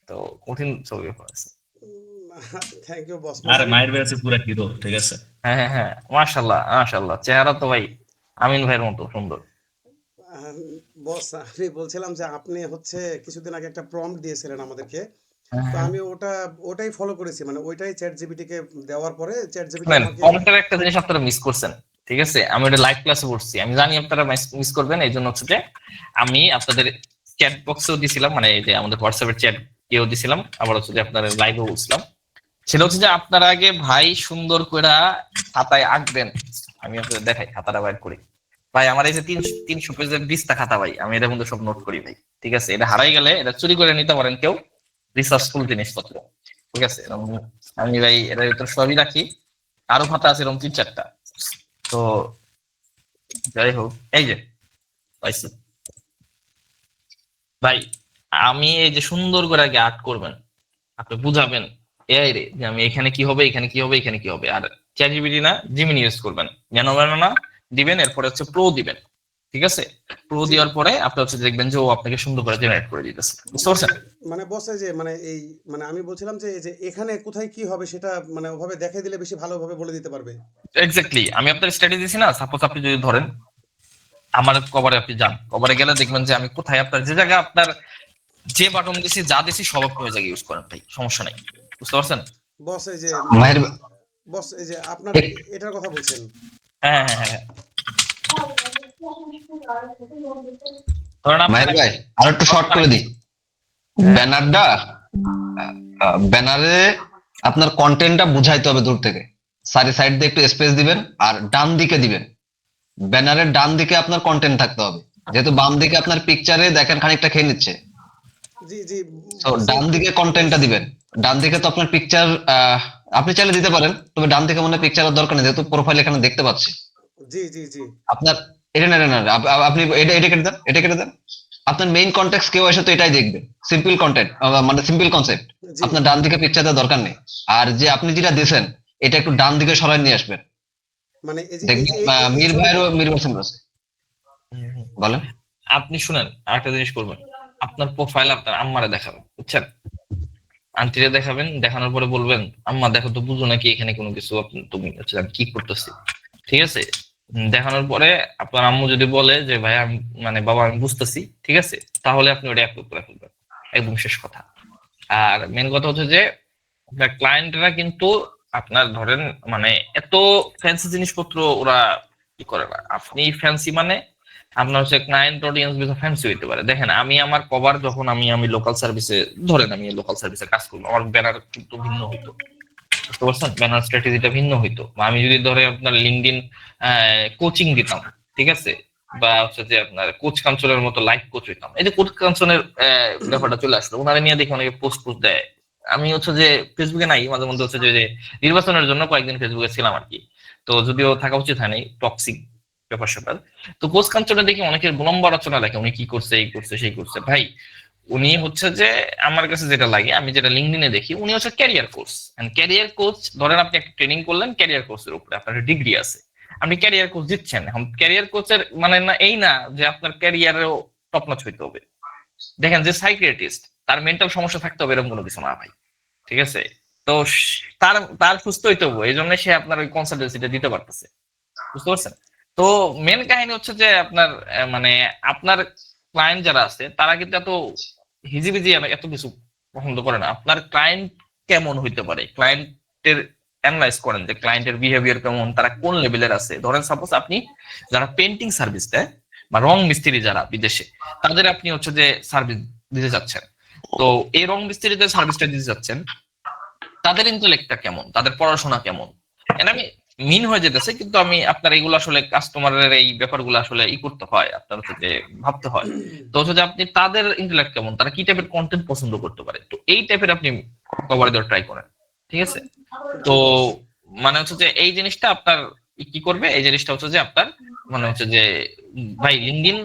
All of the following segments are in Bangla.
তো কঠিন ছবি আছে। Thank you boss. আরে মায়ের ব্যাচে পুরা হিরো, ঠিক আছে। হ্যাঁ হ্যাঁ হ্যাঁ, মাশাল্লাহ মাশাল্লাহ, চেহারা তো ভাই আমিন ভাইয়ের মতো সুন্দর। বস আমি বলছিলাম যে আপনি হচ্ছে কিছুদিন আগে একটা প্রম্পট দিয়েছিলেন আমাদেরকে, হ্যাঁ তো হ্যাঁ। আমি ওটাই ফলো করেছি, মানে ওইটাই চ্যাট জিপিটিকে দেওয়ার পরে চ্যাট জিপিটি শুনেন, আমাকে। কমেন্টের একটা জিনিস আপনারা মিস করছেন, ঠিক আছে। আমি ওটা লাইভ ক্লাসে পড়ছি, আমি জানি আপনারা মিস করবেন, এই জন্য হচ্ছে যে আমি আপনাদের চ্যাট বক্সেও দিছিলাম, মানে এই যে আমাদের হোয়াটসঅ্যাপের চ্যাট কেও দিছিলাম, আবার হচ্ছে যে আপনার লাইভেও বলছিলাম। সেটা হচ্ছে যে আপনারা আগে ভাই সুন্দর করে খাতায় আঁকবেন। আমি আপনাদের দেখাই, খাতাটা বাইর করি। ভাই আমার এই যে 300 পেজের 20টা খাতা ভাই, আমি এটার মধ্যে সব নোট করি ভাই, ঠিক আছে। এটা হারাই গেলে এটা চুরি করে নিতে পারেন কেউ, রিসার্চফুল জিনিসপত্র, ঠিক আছে। আমি ভাই এটার ভিতরে সবই রাখি। আরো খাতা আছে এরকম 3-4টা। তো যাই হোক, এই যে পাইছি ভাই। আমি এই যে সুন্দর করে আগে আর্ট করবেন, আপনি বুঝাবেন এআই রে যে আমি এখানে কি হবে, এখানে কি হবে, এখানে কি হবে। আর চ্যাটজিপিটি না, জিমিনি ইউজ করবেন। জ্ঞান দিবেন, এরপরে হচ্ছে প্রো দিবেন, ঠিক আছে। প্রো জি, দেওয়ার পরে আপনি হচ্ছে দেখবেন যে ও আপনাকে সুন্দর করে জেনারেট করে দিতেছে, বুঝতে মানে পারছেন। মানে বস এই যে মানে এই মানে আমি বলছিলাম যে এই যে এখানে কোথায় কি হবে সেটা মানে ওভাবে দেখাই দিলে বেশি ভালোভাবে বলে দিতে পারবে। এক্স্যাক্টলি, আমি আপনার স্ট্র্যাটেজি দিছি না। সাপোজ আপনি যদি ধরেন আমার কভারে আপনি যান, কভারে গেলে দেখবেন যে আমি কোথায় আপনার যে জায়গায় আপনার যে বাটন দিছি যা দিছি সব আপনি ওই জায়গায় ইউজ করেন ভাই, সমস্যা নাই, বুঝতে পারছেন। বস এই যে মানে মায়ের বস এই যে আপনার এক- এটার কথা বলছেন। হ্যাঁ হ্যাঁ হ্যাঁ হ্যাঁ। ধরেন আপনার মায়ের ভাই আর একটু শর্ট করে দিই হ্যাঁ ব্যানারটা। ব্যানারে আপনার কন্টেন্টটা বুঝাইতে হবে দূর থেকে। সাইড দিয়ে একটু স্পেস দিবেন আর ডান দিকে দিবেন। ব্যানারের ডান দিকে আপনার কন্টেন্ট থাকতে হবে, যেহেতু বাম দিকে আপনার পিকচারে দেখেন খানিকটা খেয়ে নিচ্ছে। জি জি, তো বুঝতে ডান দিকে বস। কন্টেন্টটা দিবেন। ডান দিকে তো আপনার পিকচার আপনি চাইলে দিতে পারেন, তবে ডান দিকে মনে হয় পিকচারের দরকার নেই, যেহেতু প্রোফাইল এখানে দেখতে পাচ্ছি জি জি জি আপনার। এটা না, এটা না, আপনি এটা কেটে দেন, এটা কেটে দেন। আপনার মেইন কন্টেক্ট কেউ এসে তো এটাই দেখবে। সিম্পল কন্টেন্ট, মানে সিম্পল কনসেপ্ট। জি, আপনার ডান দিকে পিকচার দেওয়ার দরকার নেই। আর যে আপনি যেটা দিয়েছেন এটা একটু ডান দিকে সরাই নিয়ে আসবেন। মানে এই যে এই দেখবেন যে এই মীর ছবিটা। ভাইয়েরও মির বলছেন আছে। হুম, হুম। বলেন। আপনি শুনেন, আরেকটা জিনিস করবেন। আপনার প্রোফাইল আপনার আম্মারে দেখাবেন, বুঝছেন। আন্টিরে দেখাবেন, দেখানোর পরে বলবেন আম্মা দেখো তো, বুঝো নাকি এখানে কোনো কিছু, তুমি হচ্ছে আমি কি করতেছি, ঠিক আছে। দেখানোর পরে আপনার আম্মু যদি বলে যে ভাই আমি, মানে বাবা আমি বুঝতেছি, ঠিক আছে, তাহলে আপনি ওটা অ্যাপ্রুভ করে ফেলবেন, একদম শেষ কথা। আর মেন কথা হচ্ছে যে আপনার ক্লায়েন্টরা কিন্তু আপনার ধরেন মানে এত ফ্যান্সি জিনিসপত্র ওরা কি করে না। আপনি ফ্যান্সি মানে আপনার হচ্ছে ক্লায়েন্ট অডিয়েন্স বেশ ফ্যান্সি হইতে পারে। দেখেন আমি আমার কভার যখন আমি লোকাল সার্ভিসে, ধরেন আমি লোকাল সার্ভিসে কাজ করবো, আমার ব্যানার কিন্তু ভিন্ন হইতো, বুঝতে পারছেন, ব্যানার স্ট্র্যাটেজিটা ভিন্ন হইতো। বা আমি যদি ধরে আপনার লিঙ্কডইন কোচিং দিতাম, ঠিক আছে, বা হচ্ছে যে আপনার কোচ কাঞ্চনের মতো লাইফ কোচ হইতাম। এই যে কোচ কাঞ্চনের ব্যাপারটা চলে আসলো, ওনারা নিয়ে দেখে অনেকে পোস্ট পোস্ট দেয়। আমি হচ্ছে যে ফেসবুকে নাই, মাঝে মধ্যে হচ্ছে যে নির্বাচনের জন্য কয়েকদিন ফেসবুকে ছিলাম আর কি। তো যদিও থাকা উচিত হয় নাই, টক্সিক ব্যাপার স্যাপার। তো কোচ কাঞ্চনে দেখে অনেকের লম্বা আলোচনা লেখে, উনি কি করছে, এই করছে, সেই করছে। ভাই উনি হচ্ছে যে আমার কাছে যেটা লাগে, আমি যেটা লিঙ্কডইনে দেখি, উনি হচ্ছে ক্যারিয়ার কোচ। ক্যারিয়ার কোচ, ধরেন আপনি একটা ট্রেনিং করলেন ক্যারিয়ার কোচের উপরে, আপনার ডিগ্রি আছে, আপনি ক্যারিয়ার কোচ দিচ্ছেন। এখন ক্যারিয়ার কোচের মানে না এই না যে আপনার ক্যারিয়ারেও টপ নচ হইতে হবে। দেখেন যে সাইকিয়াট্রিস্ট, তার মেন্টাল সমস্যা থাকতে হবে এরকম কোনো কিছু না ভাই, ঠিক আছে। তো তার তার সুস্থ হইতে হবে, এই জন্য সে আপনার ওই কনসালটেন্সিটা দিতে পারতেছে, বুঝতে পারছেন। তো মেন কাহিনী হচ্ছে যে আপনার মানে আপনার ক্লায়েন্ট যারা আছে তারা কিন্তু এত হিজিবিজি এত কিছু পছন্দ করে না। আপনার ক্লায়েন্ট কেমন হইতে পারে, ক্লায়েন্টের অ্যানালাইজ করেন যে ক্লায়েন্টের বিহেভিয়ার কেমন, তারা কোন লেভেলের আছে। ধরেন সাপোজ আপনি যারা পেন্টিং সার্ভিস দেয় বা রং মিস্ত্রি যারা বিদেশে, তাদের আপনি হচ্ছে যে সার্ভিস দিতে যাচ্ছেন। তো এই রং মিস্ত্রিদের সার্ভিসটা দিতে যাচ্ছেন, তাদের ইন্টেলেক্টটা কেমন, তাদের পড়াশোনা কেমন, এটা আমি মিন হয়ে যেতেছে। কিন্তু আমি আপনার এইগুলো আসলে কাস্টমারের এই ব্যাপারগুলো আসলে ই করতে হয়, আপনার হচ্ছে যে ভাবতে হয়। তো হচ্ছে যে আপনি তাদের ইন্টেলেক্ট কেমন, তারা কি টাইপের কন্টেন্ট পছন্দ করতে পারে, তো এই টাইপের আপনি কভার দেওয়ার ট্রাই করেন, ঠিক আছে। তো জি বস। মানে হচ্ছে যে এই জিনিসটা আপনার কি করবে, এই জিনিসটা হচ্ছে যে আপনার মানে হচ্ছে যে ভাই লিঙ্কডইন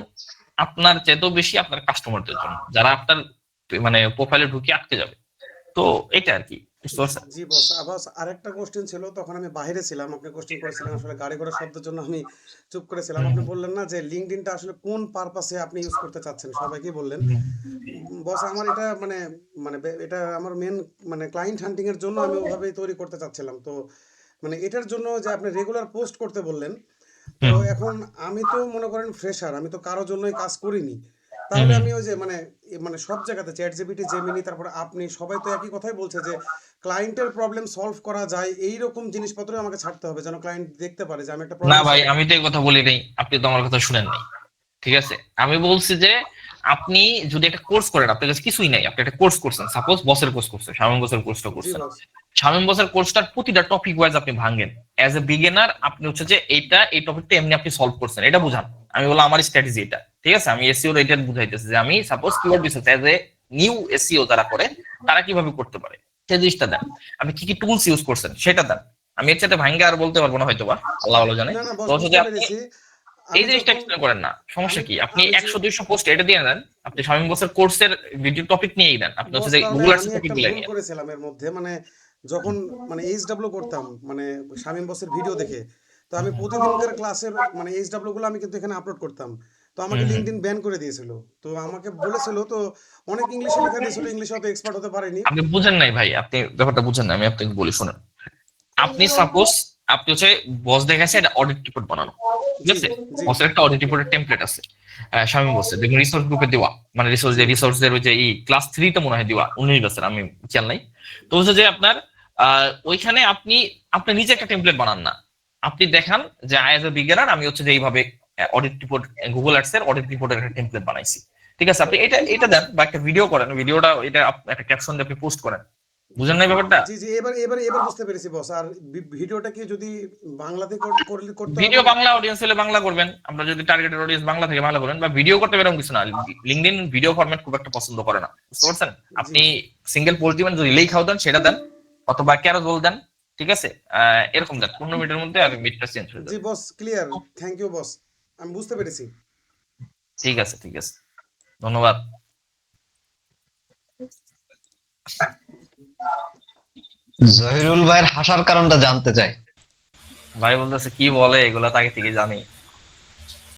আপনার চেয়েতেও বেশি আপনার কাস্টমারদের জন্য, যারা আপনার মানে প্রোফাইলে ঢুকে আটকে যাবে, তো এটা আর কি, বুঝতে পারছেন? জি বস, বস আরেকটা কোশ্চেন ছিল, তখন আমি বাইরে ছিলাম, আপনি কোশ্চেন করেছিলেন, আসলে গাড়ি ঘোড়ার শব্দের জন্য আমি চুপ করেছিলাম। হুম, আপনি হুম, বললেন না যে লিঙ্কডইনটা আসলে কোন পারপাসে আপনি ইউজ করতে চাচ্ছেন, সবাইকে বললেন। হুম, বস আমার এটা মানে এটা আমার মেন মানে ক্লায়েন্ট হান্টিং এর জন্য আমি ওভাবেই তৈরি করতে চাচ্ছিলাম। তো মানে এটার জন্য যে আপনি রেগুলার পোস্ট করতে বললেন, তো হুম, এখন আমি তো মনে করেন ফ্রেশার, আমি তো কারোর জন্যই কাজ করিনি। হুম, তাহলে হুম। আমি ওই যে মানে মানে সব জায়গাতে চ্যাট জিপিটি, জেমিনি, তারপরে আপনি সবাই তো একই কথাই বলছে যে ক্লায়েন্টের প্রবলেম সলভ করা যায় এই রকম জিনিসপত্রই আমাকে ছাড়তে হবে, যেন ক্লায়েন্ট দেখতে পারে যে আমি একটা না প্রবলেম ভাই, সলভ। আমি তো এই কথা বলি নাই, আপনি তো আমার কথা শুনেন নাই। ঠিক আছে, আমি বলছি যে আপনি যদি একটা কোর্স করেন, আপনার কাছে কিছুই নাই, আপনি একটা কোর্স করছেন, সাপোজ বসের কোর্স করছেন, শামীম বসের কোর্সটা জি করছেন। বস। শামীম বসের কোর্সটার প্রতিটা টপিক ওয়াইজ আপনি ভাঙেন। অ্যাজ এ বিগিনার আপনি হচ্ছে যে এইটা, এই টপিকটা এমনি আপনি সলভ করছেন, এটা বুঝান। আমি বললাম আমার স্ট্র্যাটেজি এটা, ঠিক আছে, আমি এসইও এটা বুঝাইতেছি যে আমি suppose keyword research as a new SEO যারা করে তারা কিভাবে করতে পারে সেই জিনিসটা দেন। আপনি কি কি টুলস ইউজ করছেন সেটা দেন। আমি এর সাথে ভাঙ্গা আর বলতে পারবো না হয়তো বা, আল্লাহ ভালো জানে। না না তো বস, হচ্ছে যে বুঝতে আপনি পেরেছি। এই আমি জিনিসটা যখন এক্সপ্লেন করেন না, সমস্যা আমি কি? আপনি আমি যে 100-200 পোস্ট এটা দিয়ে দেন, আপনি শামীম বসের কোর্সের ভিডিও টপিক নিয়েই দেন, আপনি হচ্ছে বস যে তাহলে গুগল আর্টস আমি টপিক একটা গুলো ভুল নিয়ে। করেছিলাম এর মধ্যে, মানে যখন মানে এইচডব্লিউ করতাম, মানে শামীম বসের ভিডিও দেখে, তো আমি প্রতিদিনকার ক্লাসের মানে এইচডব্লিউ গুলো আমি কিন্তু এখানে আপলোড করতাম। তো আমাকে হুম, হুম। লিঙ্কডইন ব্যান করে দিয়েছিল। তো আমাকে বলেছিল, তো অনেক ইংলিশে লেখা দিয়েছিল, ইংলিশে অত এক্সপার্ট হতে পারিনি। আপনি বুঝেন নাই ভাই, আপনি ব্যাপারটা বুঝেন না, আমি আপনাকে বলি শুনেন। আপনি সাপোজ আপনি হচ্ছে বস দেখাচ্ছে একটা অডিট রিপোর্ট বানানো, ঠিক জি আছে? জি বসের একটা অডিট রিপোর্টের টেমপ্লেট আছে, শামীম বসে দেখুন রিসোর্স গ্রুপে দেওয়া, মানে জি রিসোর্সের ওই যে ক্লাস 3 তে মনে হয় দেওয়া, 19 বছর আমি খেয়াল নাই। তো হচ্ছে যে আপনার ওইখানে আপনি আপনার নিজে একটা টেমপ্লেট বানান না, আপনি দেখান যে আই এজ এ বিগিনার আমি হচ্ছে যে এইভাবে অডিট রিপোর্ট, গুগল আর্টস এর অডিট রিপোর্টের একটা টেমপ্লেট বানাইছি। ঠিক আছে, আপনি এটা এটা দেন বা একটা ভিডিও করেন, ভিডিওটা এটা একটা ক্যাপশন দিয়ে আপনি পোস্ট করেন। বুঝেন না ব্যাপারটা? জি জি, এবার বুঝতে পেরেছি বস। আর ভিডিওটা কি যদি বাংলাতে করলে করতে হবে? ভিডিও বাংলা অডিয়েন্স হলে বাংলা করবেন, আমরা যদি টার্গেটেড অডিয়েন্স বাংলা থেকে বাংলা করবেন, বা ভিডিও করতে এরকম কিছু না। লিঙ্কডইন ভিডিও ফরম্যাট খুব একটা পছন্দ করে না, বুঝতে পারছেন? জি আপনি সিঙ্গেল পোস্ট দিবেন, যদি লেখাও দেন সেটা দেন, অথবা ক্যারোজল দেন, ঠিক আছে? এরকম দেন, 15 মিনিটের মধ্যে আর মিটটা চেঞ্জ হয়ে জি যাবে। বস, ক্লিয়ার। থ্যাংক ইউ বস, আমি বুঝতে পেরেছি। ঠিক আছে, ঠিক আছে, ধন্যবাদ। জহিরুল ভাইয়ের হাসার কারণটা জানতে চাই। ভাই বলতেছে কি বলে এগুলা তাকে থেকে জানি।